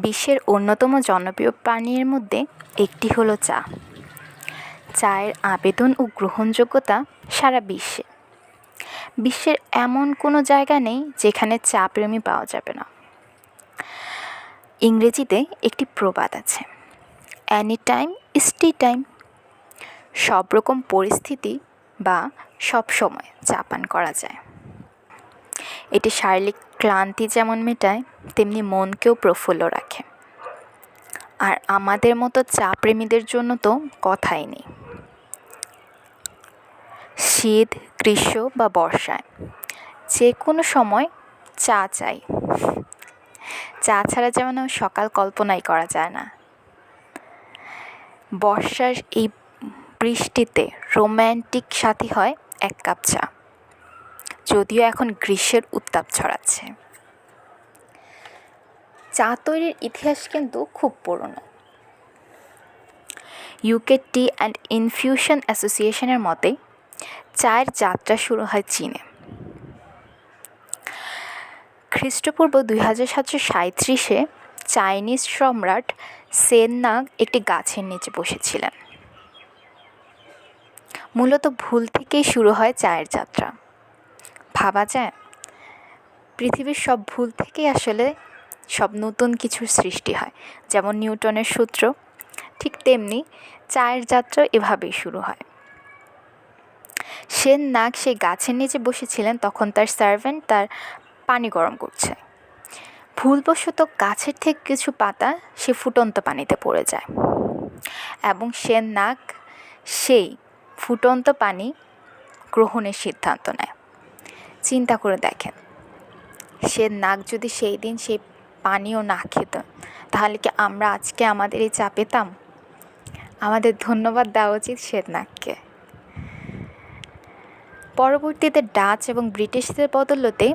বিশ্বের অন্যতম জনপ্রিয় পানীয়ের মধ্যে একটি হলো চা। চায়ের আবেদন ও গ্রহণযোগ্যতা সারা বিশ্বে। বিশ্বের এমন কোনো জায়গা নেই যেখানে চা প্রেমী পাওয়া যাবে না। ইংরেজিতে একটি প্রবাদ আছে, any time is tea time. সব রকম পরিস্থিতি বা সব সময় চা পান করা যায়। এটি শারীরিক ক্লান্তি যেমন মেটায়, তেমনি মনকেও প্রফুল্ল রাখে। আর আমাদের মতো চা প্রেমীদের জন্য তো কথাই নেই। শীত, গ্রীষ্ম বা বর্ষায় যে কোনো সময় চা চাই। চা ছাড়া যেমন সকাল কল্পনাই করা যায় না। বর্ষার এই বৃষ্টিতে রোম্যান্টিক সাথী হয় এক কাপ চা, যদিও এখন গ্রীষ্মের উত্তাপ ছড়াচ্ছে। চা তৈরির ইতিহাস কিন্তু খুব পুরনো। ইউকে টি অ্যান্ড ইনফিউশন অ্যাসোসিয়েশনের মতে চায়ের যাত্রা শুরু হয় চীনে। খ্রিস্টপূর্ব 2737-এ চাইনিজ সম্রাট সেন নাগ একটি গাছের নিচে বসেছিলেন। মূলত ভুল থেকেই শুরু হয় চায়ের যাত্রা। ভাবা যায়, পৃথিবীর সব ভুল থেকেই আসলে সব নতুন কিছুর সৃষ্টি হয়। যেমন নিউটনের সূত্র, ঠিক তেমনি চায়ের যাত্রা এভাবেই শুরু হয়। সেন নাগ সেই গাছের নিচে বসেছিলেন, তখন তার সার্ভেন্ট তার পানি গরম করছে। ভুলবশত গাছের থেকে কিছু পাতা সে ফুটন্ত পানিতে পড়ে যায় এবং সেন নাগ সেই ফুটন্ত পানি গ্রহণের সিদ্ধান্ত নেয়। চিন্তা করে দেখেন, সেন নাগ যদি সেই দিন সেই পানিও না খেত, তাহলে কি আমরা আজকে আমাদের এই চা পেতাম? আমাদের ধন্যবাদ দেওয়া উচিত সেন নাগকে। পরবর্তীতে ডাচ এবং ব্রিটিশদের বদৌলতে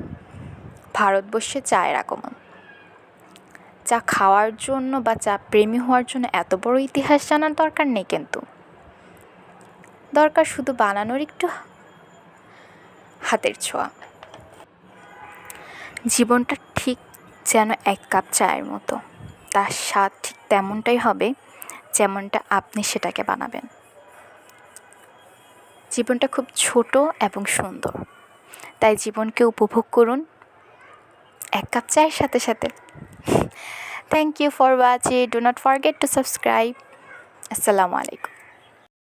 ভারতবর্ষে চায়ের আগমন। চা খাওয়ার জন্য বা চা প্রেমী হওয়ার জন্য এত বড় ইতিহাস জানার দরকার নেই, কিন্তু দরকার শুধু বানানোর একটু হাতের ছোঁয়া। জীবনটা ঠিক যেন এক কাপ চায়ের মতো, তার স্বাদ ঠিক তেমনটাই হবে যেমনটা আপনি সেটাকে বানাবেন। জীবনটা খুব ছোট এবং সুন্দর, তাই জীবনকে উপভোগ করুন এক কাপ চায়ের সাথে সাথে। Thank you for watching. Do not forget to subscribe. Assalamu alaikum.